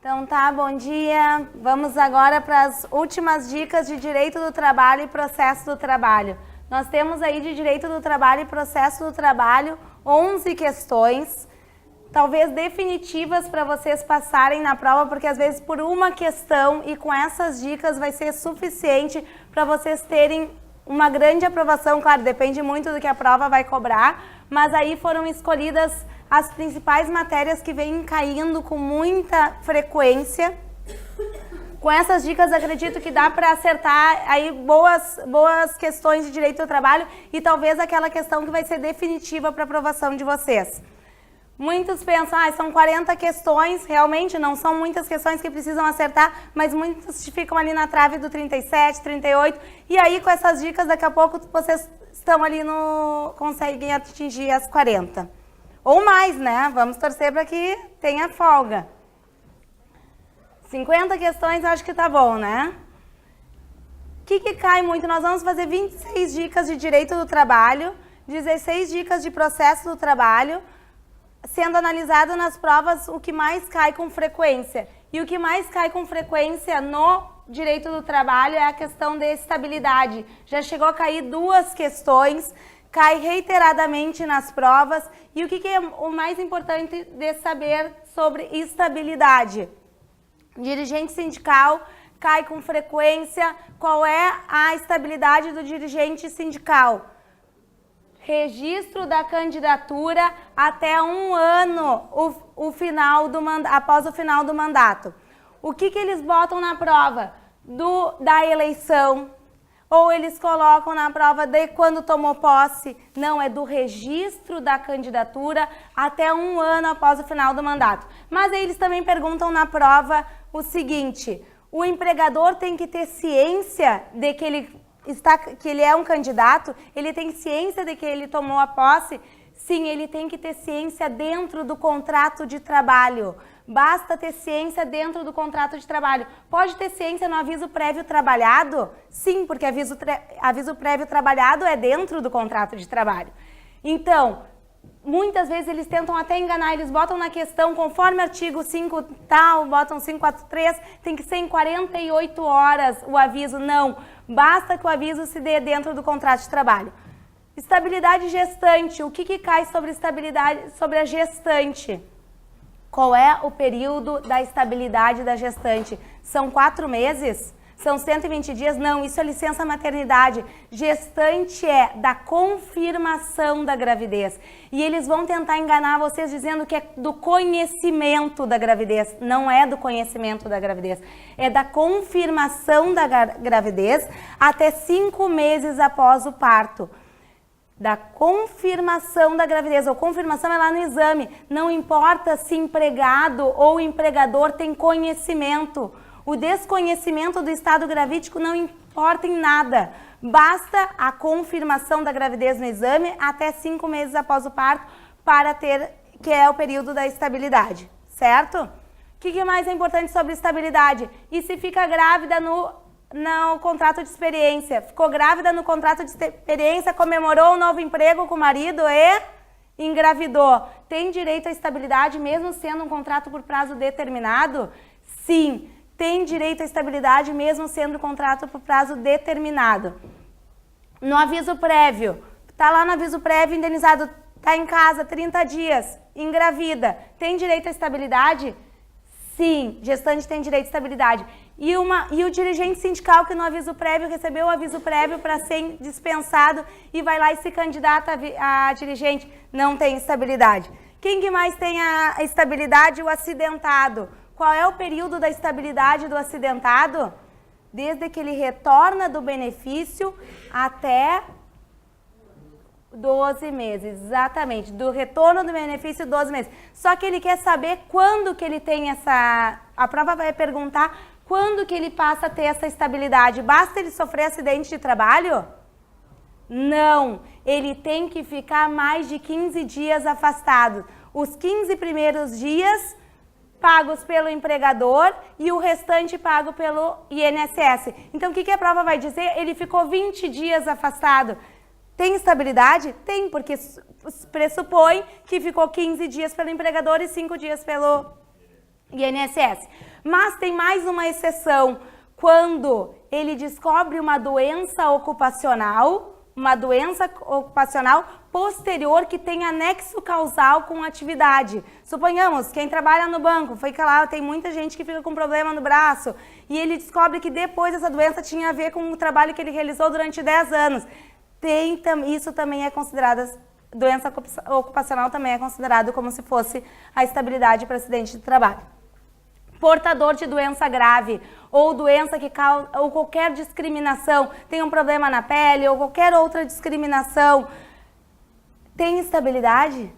Então tá, bom dia. Vamos agora para as últimas dicas de direito do trabalho e processo do trabalho. Nós temos aí de direito do trabalho e processo do trabalho 11 questões, talvez definitivas para vocês passarem na prova, porque às vezes por uma questão e com essas dicas vai ser suficiente para vocês terem uma grande aprovação. Claro, depende muito do que a prova vai cobrar, mas aí foram escolhidas as principais matérias que vêm caindo com muita frequência. Com essas dicas, acredito que dá para acertar aí boas questões de direito ao trabalho e talvez aquela questão que vai ser definitiva para a aprovação de vocês. Muitos pensam, são 40 questões, realmente não são muitas questões que precisam acertar, mas muitos ficam ali na trave do 37, 38, e aí com essas dicas daqui a pouco vocês estão ali conseguem atingir as 40. Ou mais, né? Vamos torcer para que tenha folga. 50 questões acho que tá bom, né? O que cai muito? Nós vamos fazer 26 dicas de direito do trabalho, 16 dicas de processo do trabalho, sendo analisado nas provas o que mais cai com frequência. E o que mais cai com frequência no direito do trabalho é a questão de estabilidade. Já chegou a cair 2 questões, cai reiteradamente nas provas. E o que é o mais importante de saber sobre estabilidade? Dirigente sindical cai com frequência. Qual é a estabilidade do dirigente sindical? Registro da candidatura até 1 ano após o final do mandato. O que eles botam na prova? Da eleição. Ou eles colocam na prova de quando tomou posse? Não, é do registro da candidatura até 1 ano após o final do mandato. Mas aí eles também perguntam na prova o seguinte: o empregador tem que ter ciência de que ele é um candidato? Ele tem ciência de que ele tomou a posse? Sim, ele tem que ter ciência dentro do contrato de trabalho. Basta ter ciência dentro do contrato de trabalho. Pode ter ciência no aviso prévio trabalhado? Sim, porque aviso prévio trabalhado é dentro do contrato de trabalho. Então, muitas vezes eles tentam até enganar, eles botam na questão, conforme artigo 5 tal, botam 543, tem que ser em 48 horas o aviso. Não, basta que o aviso se dê dentro do contrato de trabalho. Estabilidade gestante, o que cai sobre estabilidade, sobre a gestante? Qual é o período da estabilidade da gestante? São 4 meses? São 120 dias? Não, isso é licença maternidade. Gestante é da confirmação da gravidez. E eles vão tentar enganar vocês dizendo que é do conhecimento da gravidez. Não é do conhecimento da gravidez. É da confirmação da gravidez até 5 meses após o parto. Da confirmação da gravidez, ou confirmação é lá no exame. Não importa se empregado ou empregador tem conhecimento. O desconhecimento do estado gravídico não importa em nada. Basta a confirmação da gravidez no exame até 5 meses após o parto para ter, que é o período da estabilidade, certo? O que mais é importante sobre estabilidade? E se fica grávida no contrato de experiência? Ficou grávida no contrato de experiência, comemorou um novo emprego com o marido e engravidou. Tem direito à estabilidade mesmo sendo um contrato por prazo determinado? Sim. Tem direito à estabilidade mesmo sendo um contrato por prazo determinado. No aviso prévio, está lá no aviso prévio, indenizado, está em casa 30 dias, engravida, tem direito à estabilidade? Sim, gestante tem direito à estabilidade. E o dirigente sindical que no aviso prévio recebeu o aviso prévio para ser dispensado e vai lá e se candidata a dirigente, não tem estabilidade. Quem que mais tem a estabilidade? O acidentado. Qual é o período da estabilidade do acidentado? Desde que ele retorna do benefício até 12 meses, exatamente. Do retorno do benefício, 12 meses. Só que ele quer saber quando que ele tem essa... A prova vai perguntar quando que ele passa a ter essa estabilidade. Basta ele sofrer acidente de trabalho? Não. Ele tem que ficar mais de 15 dias afastado. Os 15 primeiros dias pagos pelo empregador e o restante pago pelo INSS. Então, o que a prova vai dizer? Ele ficou 20 dias afastado. Tem estabilidade? Tem, porque pressupõe que ficou 15 dias pelo empregador e 5 dias pelo INSS. Mas tem mais uma exceção, quando ele descobre uma doença ocupacional posterior que tem anexo causal com a atividade. Suponhamos, quem trabalha no banco, fica lá, tem muita gente que fica com problema no braço, e ele descobre que depois essa doença tinha a ver com o trabalho que ele realizou durante 10 anos. Isso também é considerado, doença ocupacional também é considerado como se fosse a estabilidade para acidente de trabalho. Portador de doença grave ou doença que causa, ou qualquer discriminação, tem um problema na pele ou qualquer outra discriminação, tem estabilidade?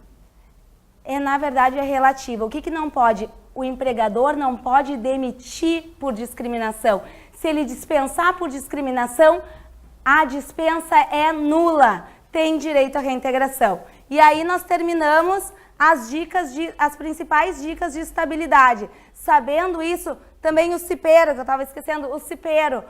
Na verdade, é relativa. O que não pode? O empregador não pode demitir por discriminação. Se ele dispensar por discriminação, a dispensa é nula, tem direito à reintegração. E aí nós terminamos as principais dicas de estabilidade. Sabendo isso, também o cipeiro, que eu estava esquecendo, o cipeiro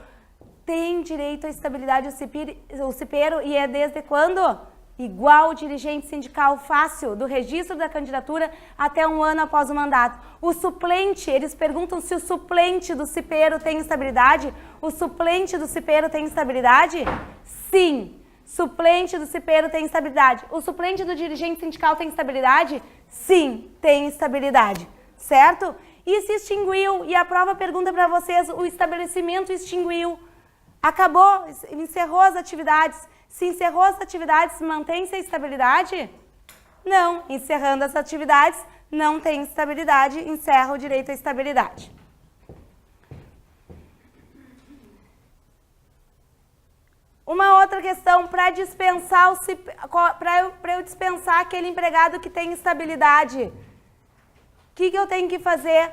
tem direito à estabilidade, o cipeiro, e é desde quando? Igual o dirigente sindical fácil, do registro da candidatura até 1 ano após o mandato. O suplente, eles perguntam se o suplente do cipeiro tem estabilidade. O suplente do cipeiro tem estabilidade? Sim. Suplente do cipeiro tem estabilidade. O suplente do dirigente sindical tem estabilidade? Sim, tem estabilidade. Certo? E se extinguiu, e a prova pergunta para vocês, o estabelecimento extinguiu. Acabou, encerrou as atividades. Se encerrou as atividades, mantém-se a estabilidade? Não, encerrando as atividades, não tem estabilidade, encerra o direito à estabilidade. Uma outra questão, para eu dispensar aquele empregado que tem estabilidade, o que eu tenho que fazer?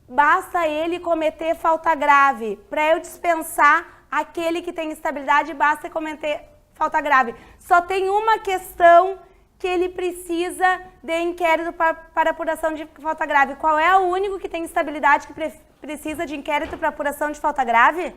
Basta ele cometer falta grave. Para eu dispensar aquele que tem estabilidade, basta cometer falta grave. Só tem uma questão que ele precisa de inquérito para apuração de falta grave. Qual é o único que tem estabilidade que precisa de inquérito para apuração de falta grave?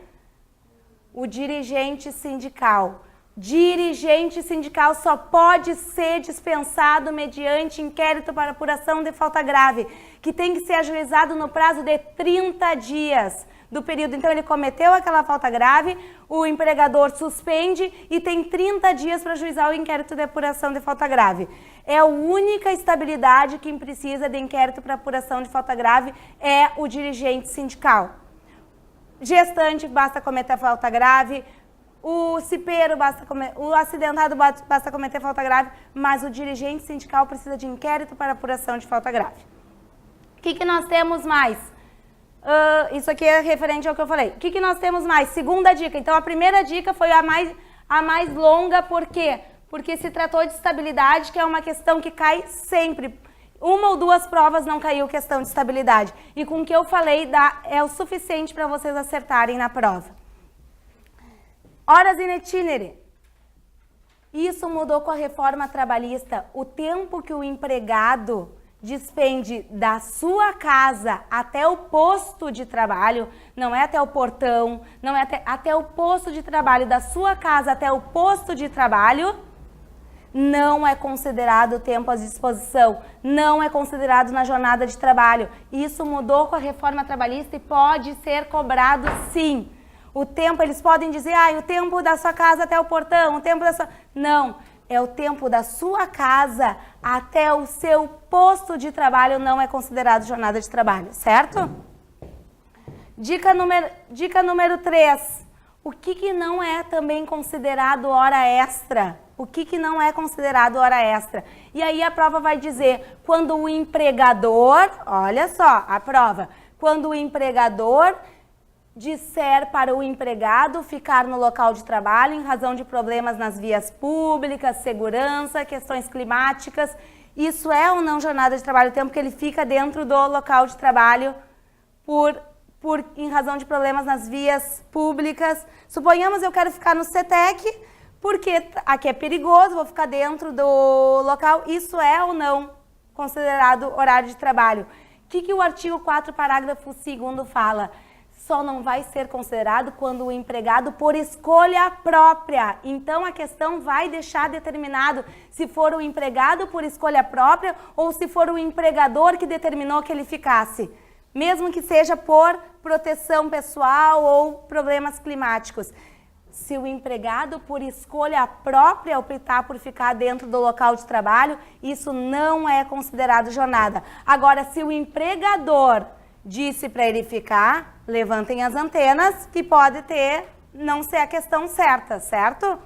O dirigente sindical. Dirigente sindical só pode ser dispensado mediante inquérito para apuração de falta grave, que tem que ser ajuizado no prazo de 30 dias do período. Então, ele cometeu aquela falta grave, o empregador suspende e tem 30 dias para ajuizar o inquérito de apuração de falta grave. É a única estabilidade que precisa de inquérito para apuração de falta grave é o dirigente sindical. Gestante basta cometer falta grave, o cipeiro o acidentado basta cometer falta grave, mas o dirigente sindical precisa de inquérito para apuração de falta grave. O que nós temos mais? Isso aqui é referente ao que eu falei. O que nós temos mais? Segunda dica. Então, a primeira dica foi a mais longa, por quê? Porque se tratou de estabilidade, que é uma questão que cai sempre. Uma ou duas provas não caiu questão de estabilidade. E com o que eu falei, é o suficiente para vocês acertarem na prova. Horas in itinere. Isso mudou com a reforma trabalhista. O tempo que o empregado despende da sua casa até o posto de trabalho, não é até o portão, não é até o posto de trabalho, da sua casa até o posto de trabalho, não é considerado tempo à disposição, não é considerado na jornada de trabalho. Isso mudou com a reforma trabalhista e pode ser cobrado sim. O tempo, eles podem dizer, o tempo da sua casa até o portão, o tempo da sua... Não, é o tempo da sua casa até o seu posto de trabalho, não é considerado jornada de trabalho, certo? Dica número 3. O que não é também considerado hora extra? O que não é considerado hora extra? E aí a prova vai dizer, quando o empregador, olha só a prova, quando o empregador disser para o empregado ficar no local de trabalho em razão de problemas nas vias públicas, segurança, questões climáticas, isso é ou não jornada de trabalho, o tempo que ele fica dentro do local de trabalho em razão de problemas nas vias públicas. Suponhamos eu quero ficar no CETEC, porque aqui é perigoso, vou ficar dentro do local. Isso é ou não considerado horário de trabalho? O que o artigo 4, parágrafo 2º fala? Só não vai ser considerado quando o empregado por escolha própria. Então, a questão vai deixar determinado se for o empregado por escolha própria ou se for o empregador que determinou que ele ficasse. mesmo que seja por proteção pessoal ou problemas climáticos. Se o empregado, por escolha própria, optar por ficar dentro do local de trabalho, isso não é considerado jornada. Agora, se o empregador disse para ele ficar, levantem as antenas, que pode não ser a questão certa, certo?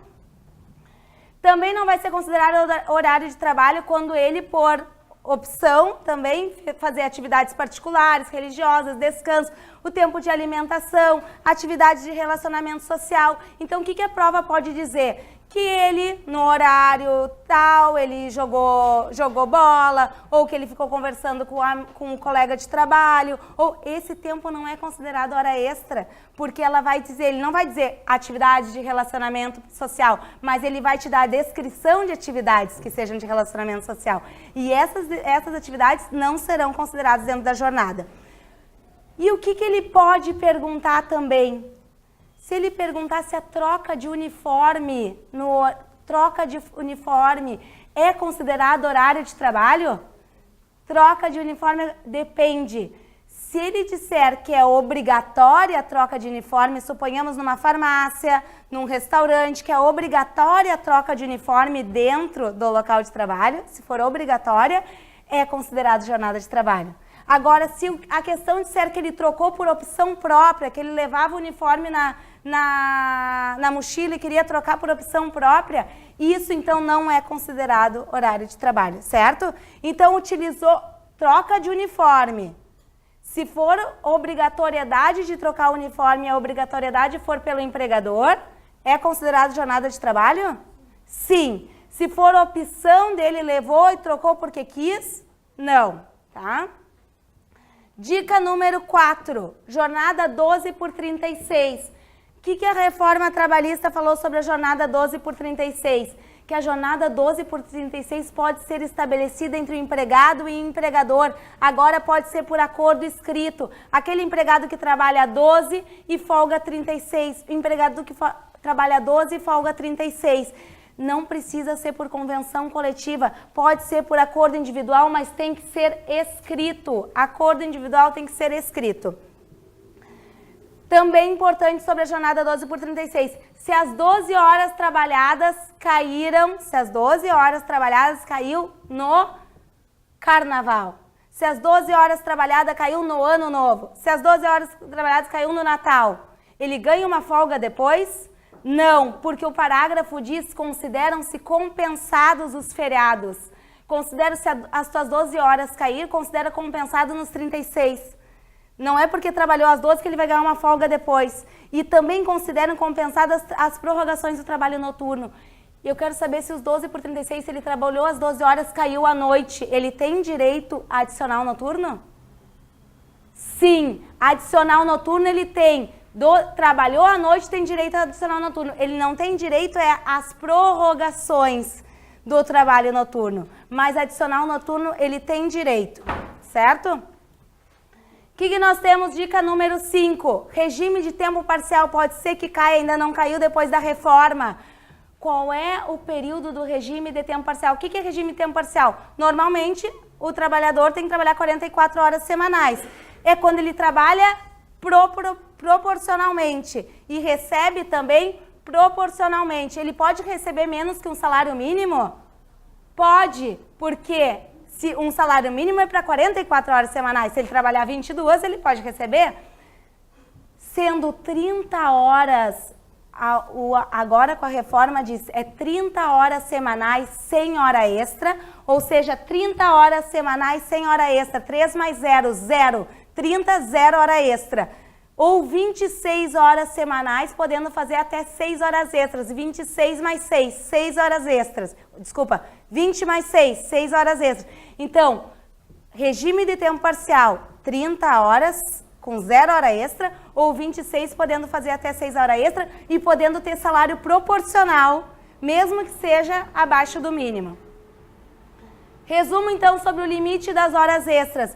Também não vai ser considerado horário de trabalho quando ele, por opção, também fazer atividades particulares, religiosas, descanso, o tempo de alimentação, atividades de relacionamento social. Então, o que a prova pode dizer? Que ele, no horário tal, ele jogou bola, ou que ele ficou conversando com um colega de trabalho, ou esse tempo não é considerado hora extra, porque ela vai dizer, ele não vai dizer atividade de relacionamento social, mas ele vai te dar a descrição de atividades que sejam de relacionamento social. E essas atividades não serão consideradas dentro da jornada. E o que ele pode perguntar também? Se ele perguntar se a troca de uniforme, é considerado horário de trabalho? Troca de uniforme depende. Se ele disser que é obrigatória a troca de uniforme, suponhamos numa farmácia, num restaurante, que é obrigatória a troca de uniforme dentro do local de trabalho, se for obrigatória, é considerado jornada de trabalho. Agora, se a questão disser que ele trocou por opção própria, que ele levava o uniforme na mochila e queria trocar por opção própria, isso então não é considerado horário de trabalho, certo? Então, utilizou troca de uniforme. Se for obrigatoriedade de trocar o uniforme e a obrigatoriedade for pelo empregador, é considerado jornada de trabalho? Sim. Se for opção dele, levou e trocou porque quis? Não, tá? Dica número 4, jornada 12 por 36. O que a reforma trabalhista falou sobre a jornada 12 por 36? Que a jornada 12 por 36 pode ser estabelecida entre o empregado e o empregador. Agora pode ser por acordo escrito. Aquele empregado que trabalha 12 e folga 36. O empregado que trabalha 12 e folga 36. Não precisa ser por convenção coletiva, pode ser por acordo individual, mas tem que ser escrito. Acordo individual tem que ser escrito. Também importante sobre a jornada 12 por 36, se as 12 horas trabalhadas caíram, se as 12 horas trabalhadas caiu no carnaval, se as 12 horas trabalhadas caiu no ano novo, se as 12 horas trabalhadas caiu no Natal, ele ganha uma folga depois? Não, porque o parágrafo diz, consideram-se compensados os feriados. Considera-se as suas 12 horas cair, considera compensado nos 36. Não é porque trabalhou as 12 que ele vai ganhar uma folga depois. E também consideram compensadas as prorrogações do trabalho noturno. E eu quero saber se os 12 por 36, se ele trabalhou as 12 horas, caiu à noite, ele tem direito a adicional noturno? Sim, adicional noturno ele tem. Trabalhou à noite, tem direito a adicional noturno. Ele não tem direito às prorrogações do trabalho noturno. Mas adicional noturno ele tem direito, certo? O que nós temos? Dica número 5. Regime de tempo parcial. Pode ser que caia, ainda não caiu depois da reforma. Qual é o período do regime de tempo parcial? O que é regime de tempo parcial? Normalmente, o trabalhador tem que trabalhar 44 horas semanais. É quando ele trabalha proporcionalmente e recebe também proporcionalmente. Ele pode receber menos que um salário mínimo? Pode, porque se um salário mínimo é para 44 horas semanais, se ele trabalhar 22, ele pode receber. Sendo 30 horas, agora com a reforma diz, é 30 horas semanais sem hora extra, ou seja, 30 horas semanais sem hora extra, 3 mais 0, 0, 30, 0 hora extra. Ou 26 horas semanais, podendo fazer até 6 horas extras. 26 mais 6, 6 horas extras. Desculpa, 20 mais 6, 6 horas extras. Então, regime de tempo parcial, 30 horas com 0 hora extra, ou 26 podendo fazer até 6 horas extra e podendo ter salário proporcional, mesmo que seja abaixo do mínimo. Resumo então sobre o limite das horas extras.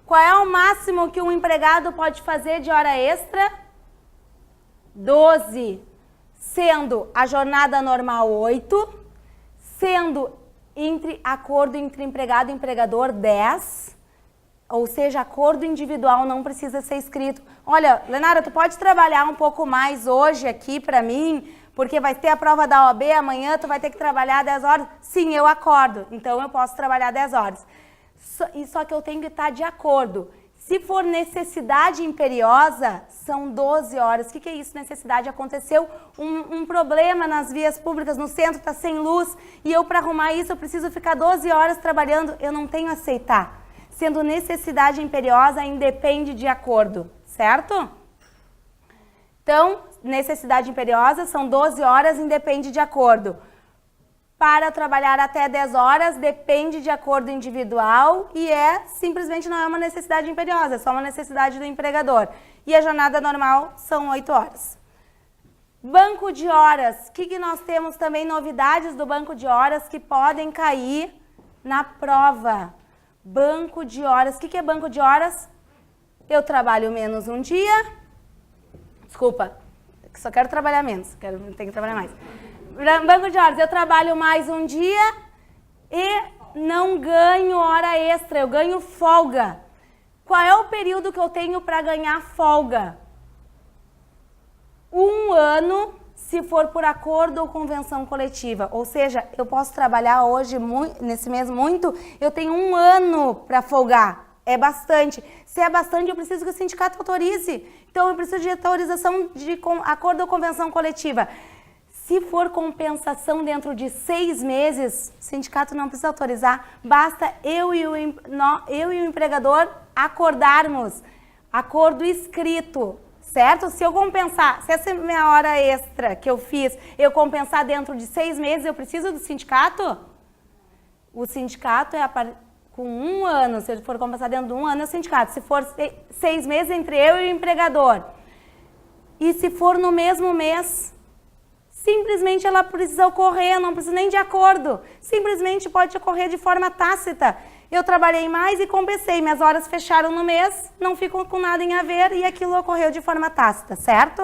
Qual é o máximo que um empregado pode fazer de hora extra? 12, sendo a jornada normal 8, sendo acordo entre empregado e empregador 10, Ou seja, acordo individual não precisa ser escrito. Olha, Lenara, tu pode trabalhar um pouco mais hoje aqui para mim, porque vai ter a prova da OAB, amanhã tu vai ter que trabalhar 10 horas. Sim, eu acordo, então eu posso trabalhar 10 horas. Só que eu tenho que estar de acordo. Se for necessidade imperiosa, são 12 horas. O que é isso, necessidade? Aconteceu um problema nas vias públicas, no centro está sem luz, e eu para arrumar isso eu preciso ficar 12 horas trabalhando, eu não tenho a aceitar. Sendo necessidade imperiosa, independe de acordo, certo? Então, necessidade imperiosa são 12 horas, independe de acordo. Para trabalhar até 10 horas, depende de acordo individual e simplesmente não é uma necessidade imperiosa, é só uma necessidade do empregador. E a jornada normal são 8 horas. Banco de horas. O que nós temos também novidades do banco de horas que podem cair na prova? Banco de horas. O que é banco de horas? Eu trabalho menos um dia. Desculpa, só quero trabalhar menos, tenho que trabalhar mais. Banco de horas, eu trabalho mais um dia e não ganho hora extra, eu ganho folga. Qual é o período que eu tenho para ganhar folga? 1 ano, se for por acordo ou convenção coletiva. Ou seja, eu posso trabalhar hoje, nesse mês muito, eu tenho 1 ano para folgar. É bastante. Se é bastante, eu preciso que o sindicato autorize. Então, eu preciso de autorização de acordo ou convenção coletiva. Se for compensação dentro de 6 meses, o sindicato não precisa autorizar. Basta eu e o empregador acordarmos. Acordo escrito, certo? Se eu compensar, se essa minha hora extra que eu fiz, eu compensar dentro de 6 meses, eu preciso do sindicato? O sindicato com 1 ano, se ele for compensar dentro de 1 ano, é o sindicato. Se for 6 meses, entre eu e o empregador. E se for no mesmo mês, simplesmente ela precisa ocorrer, não precisa nem de acordo. Simplesmente pode ocorrer de forma tácita. Eu trabalhei mais e compensei, minhas horas fecharam no mês, não fico com nada em haver e aquilo ocorreu de forma tácita, certo?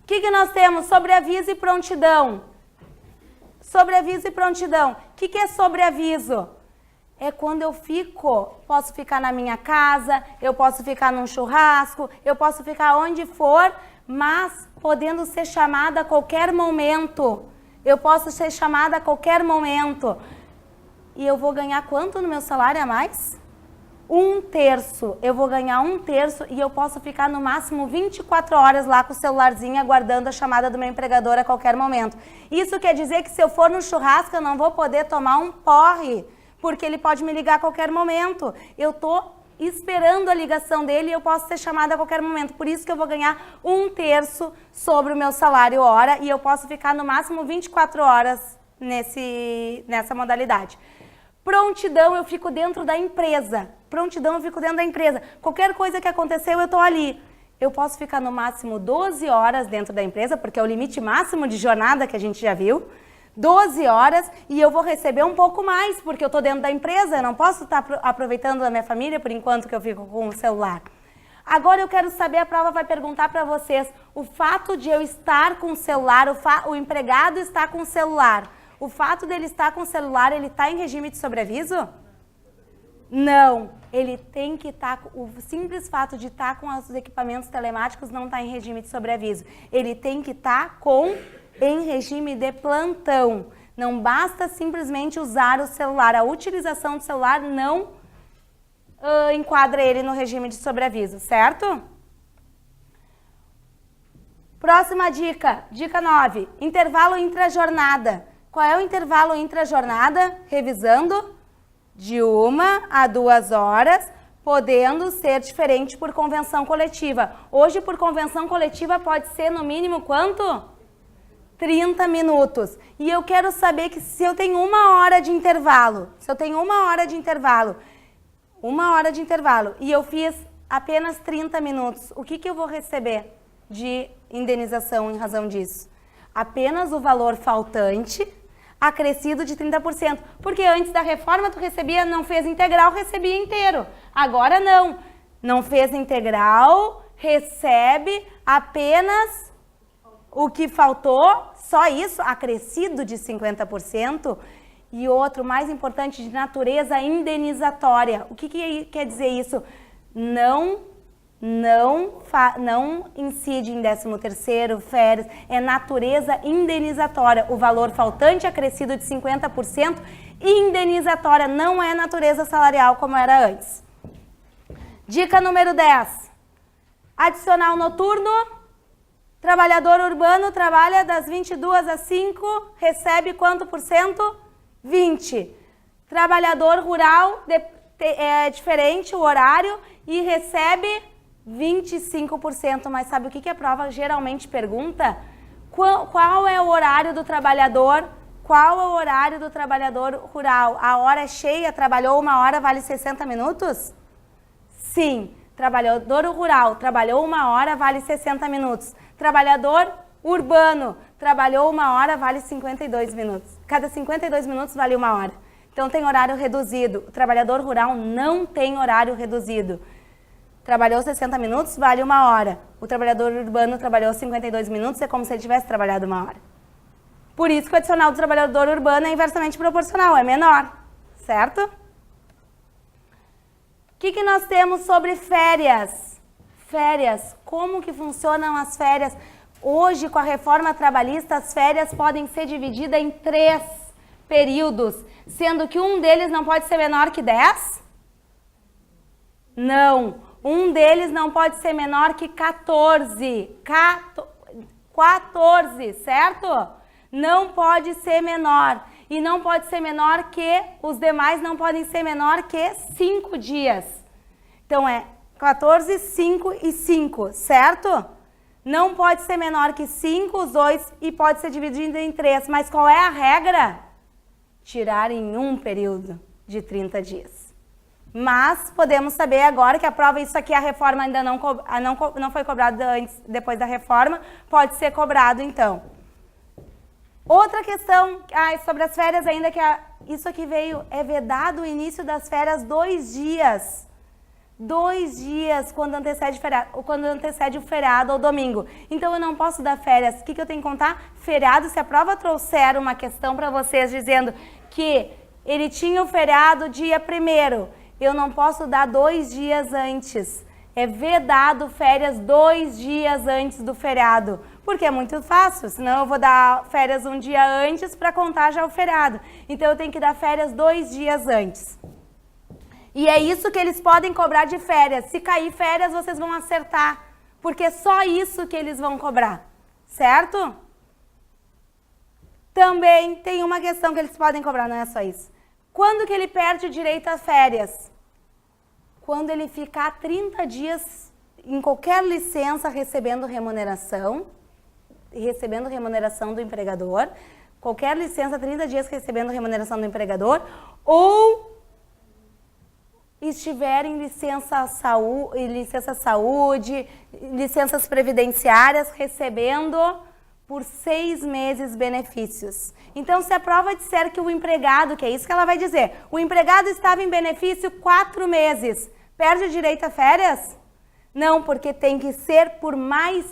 O que nós temos? Sobreaviso e prontidão. Sobreaviso e prontidão. O que é sobreaviso? É quando eu posso ficar na minha casa, eu posso ficar num churrasco, eu posso ficar onde for, mas podendo ser chamada a qualquer momento. Eu posso ser chamada a qualquer momento. E eu vou ganhar quanto no meu salário a mais? 1/3. Eu vou ganhar 1/3 e eu posso ficar no máximo 24 horas lá com o celularzinho aguardando a chamada do meu empregador a qualquer momento. Isso quer dizer que se eu for no churrasco eu não vou poder tomar um porre, porque ele pode me ligar a qualquer momento. Eu estou esperando a ligação dele e eu posso ser chamada a qualquer momento. Por isso que eu vou ganhar 1/3 sobre o meu salário hora e eu posso ficar no máximo 24 horas nessa modalidade. Prontidão, eu fico dentro da empresa. Prontidão, eu fico dentro da empresa. Qualquer coisa que aconteceu, eu estou ali. Eu posso ficar no máximo 12 horas dentro da empresa, porque é o limite máximo de jornada que a gente já viu. 12 horas e eu vou receber um pouco mais, porque eu estou dentro da empresa, eu não posso estar aproveitando da minha família por enquanto que eu fico com o celular. Agora eu quero saber, a prova vai perguntar para vocês, o fato de eu estar com o celular, o empregado está com o celular, o fato dele estar com o celular, ele está em regime de sobreaviso? Não, ele tem que estar, o simples fato de estar com os equipamentos telemáticos não está em regime de sobreaviso, ele tem que estar em regime de plantão. Não basta simplesmente usar o celular. A utilização do celular não enquadra ele no regime de sobreaviso, certo? Próxima dica, dica 9. Intervalo intrajornada. Qual é o intervalo intrajornada? Revisando, de 1 a 2 horas, podendo ser diferente por convenção coletiva. Hoje, por convenção coletiva, pode ser no mínimo quanto? 30 minutos. E eu quero saber que se eu tenho 1 hora de intervalo, e eu fiz apenas 30 minutos, o que eu vou receber de indenização em razão disso? Apenas o valor faltante, acrescido de 30%. Porque antes da reforma tu recebia, não fez integral, recebia inteiro. Agora não. Não fez integral, recebe apenas o que faltou, só isso, acrescido de 50%, e outro, mais importante, de natureza indenizatória. O que quer dizer isso? Não incide em 13º, férias, é natureza indenizatória. O valor faltante acrescido de 50% indenizatória, não é natureza salarial como era antes. Dica número 10. Adicional noturno. Trabalhador urbano trabalha das 22 às 5, recebe quanto por cento? 20. Trabalhador rural é diferente o horário e recebe 25%. Mas sabe o que a prova geralmente pergunta? Qual é o horário do trabalhador? Qual é o horário do trabalhador rural? A hora é cheia, trabalhou 1 hora, vale 60 minutos? Sim. Trabalhador rural trabalhou 1 hora, vale 60 minutos. Trabalhador urbano trabalhou 1 hora, vale 52 minutos. Cada 52 minutos vale 1 hora. Então tem horário reduzido. O trabalhador rural não tem horário reduzido. Trabalhou 60 minutos, vale 1 hora. O trabalhador urbano trabalhou 52 minutos, é como se ele tivesse trabalhado 1 hora. Por isso que o adicional do trabalhador urbano é inversamente proporcional, é menor, certo? O que nós temos sobre férias? Férias, como que funcionam as férias? Hoje, com a reforma trabalhista, as férias podem ser divididas em 3 períodos, sendo que um deles não pode ser menor que 10? Não, um deles não pode ser menor que 14. 14, certo? Não pode ser menor. E não pode ser menor que, os demais não podem ser menor que 5 dias. Então é 14, 5 e 5, certo? Não pode ser menor que 5, os 2, e pode ser dividido em 3. Mas qual é a regra? Tirar em um período de 30 dias. Mas podemos saber agora que a prova, isso aqui a reforma ainda não foi cobrado antes, depois da reforma, pode ser cobrado então. Outra questão sobre as férias ainda, que isso aqui veio, é vedado o início das férias 2 dias. 2 dias quando antecede o feriado ou domingo. Então eu não posso dar férias. O que eu tenho que contar? Feriado, se a prova trouxer uma questão para vocês dizendo que ele tinha o feriado dia 1º, eu não posso dar 2 dias antes. É vedado férias 2 dias antes do feriado. Porque é muito fácil, senão eu vou dar férias 1 dia antes para contar já o feriado. Então eu tenho que dar férias 2 dias antes. E é isso que eles podem cobrar de férias. Se cair férias, vocês vão acertar. Porque é só isso que eles vão cobrar. Certo? Também tem uma questão que eles podem cobrar, não é só isso. Quando que ele perde o direito a férias? Quando ele ficar 30 dias em qualquer licença recebendo remuneração do empregador, qualquer licença, 30 dias recebendo remuneração do empregador, ou estiver em licença saúde, licenças previdenciárias, recebendo por 6 meses benefícios. Então, se a prova disser que o empregado, que é isso que ela vai dizer, o empregado estava em benefício 4 meses, perde o direito a férias? Não, porque tem que ser por mais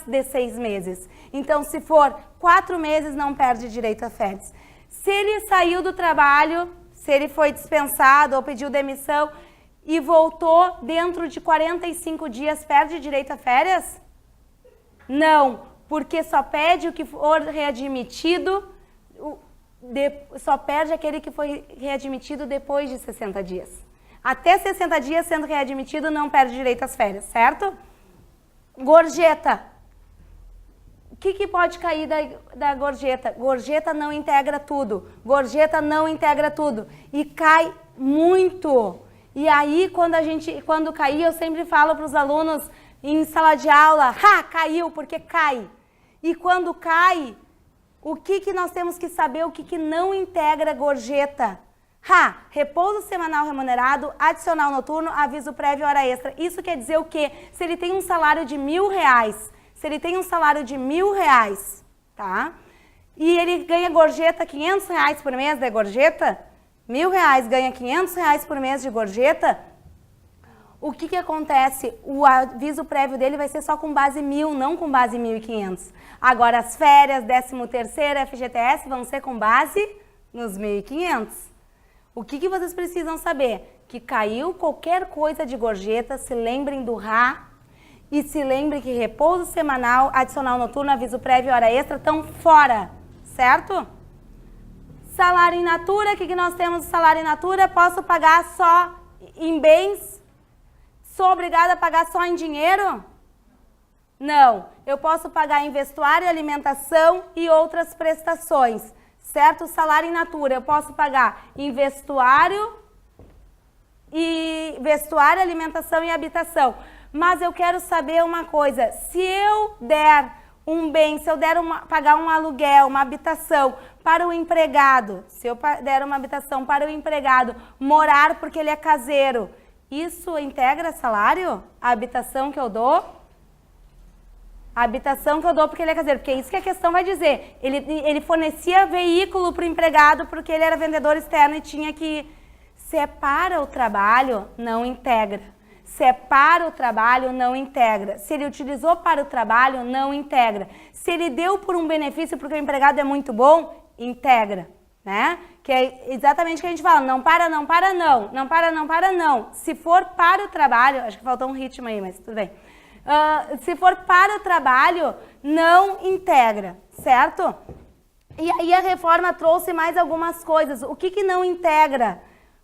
de 6 meses. Então, se for 4 meses, não perde direito a férias. Se ele saiu do trabalho, se ele foi dispensado ou pediu demissão e voltou dentro de 45 dias, perde direito a férias? Não, porque só pede o que for readmitido, só perde aquele que foi readmitido depois de 60 dias. Até 60 dias sendo readmitido, não perde direito às férias, certo? Gorjeta. O que pode cair da gorjeta? Gorjeta não integra tudo. Gorjeta não integra tudo. E cai muito. E aí, quando cair, eu sempre falo para os alunos em sala de aula, caiu, porque cai. E quando cai, o que nós temos que saber? O que não integra gorjeta? Repouso semanal remunerado, adicional noturno, aviso prévio, hora extra. Isso quer dizer o quê? Se ele tem um salário de R$1.000, tá? E ele ganha gorjeta R$500 por mês da gorjeta, R$1.000 ganha R$500 por mês de gorjeta, o que acontece? O aviso prévio dele vai ser só com base 1.000, não com base 1.500. Agora as férias, 13º, FGTS vão ser com base Nos 1.500. O que vocês precisam saber? Que caiu qualquer coisa de gorjeta, se lembrem do RA e se lembrem que repouso semanal, adicional noturno, aviso prévio e hora extra estão fora, certo? Salário in natura, o que nós temos de salário in natura? Posso pagar só em bens? Sou obrigada a pagar só em dinheiro? Não, eu posso pagar em vestuário, alimentação e outras prestações, certo? Salário in natura, eu posso pagar em vestuário, alimentação e habitação. Mas eu quero saber uma coisa, se eu der um bem, se eu der pagar um aluguel, uma habitação para o empregado, se eu der uma habitação para o empregado morar porque ele é caseiro, isso integra salário? A habitação que eu dou? A habitação que eu dou porque ele é caseiro, porque é isso que a questão vai dizer. Ele fornecia veículo para o empregado porque ele era vendedor externo e tinha que... Se é para o trabalho, não integra. Se é para o trabalho, não integra. Se ele utilizou para o trabalho, não integra. Se ele deu por um benefício porque o empregado é muito bom, integra, né? Que é exatamente o que a gente fala, não para, não para, não. Não para, não para, não. Se for para o trabalho, acho que faltou um ritmo aí, mas tudo bem. Se for para o trabalho, não integra, certo? E aí a reforma trouxe mais algumas coisas. O que não integra?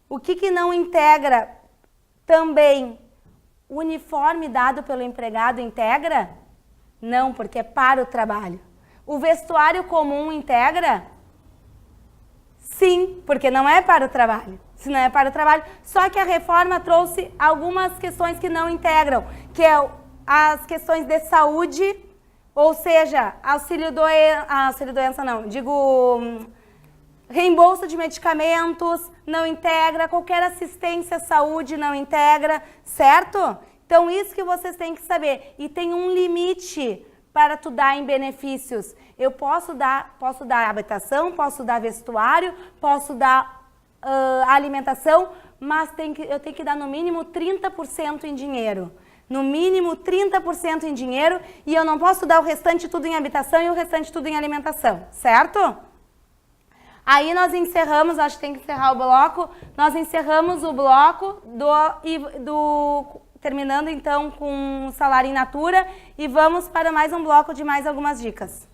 O que não integra também? O uniforme dado pelo empregado integra? Não, porque é para o trabalho. O vestuário comum integra? Sim, porque não é para o trabalho. Se não é para o trabalho, só que a reforma trouxe algumas questões que não integram, que é as questões de saúde, ou seja, auxílio-doença não, reembolso de medicamentos não integra, qualquer assistência à saúde não integra, certo? Então isso que vocês têm que saber. E tem um limite para tu dar em benefícios. Eu posso dar habitação, posso dar vestuário, posso dar alimentação, mas eu tenho que dar no mínimo 30% em dinheiro. No mínimo 30% em dinheiro e eu não posso dar o restante tudo em habitação e o restante tudo em alimentação, certo? Aí nós encerramos, acho que tem que encerrar o bloco, nós encerramos o bloco terminando então com o salário in natura e vamos para mais um bloco de mais algumas dicas.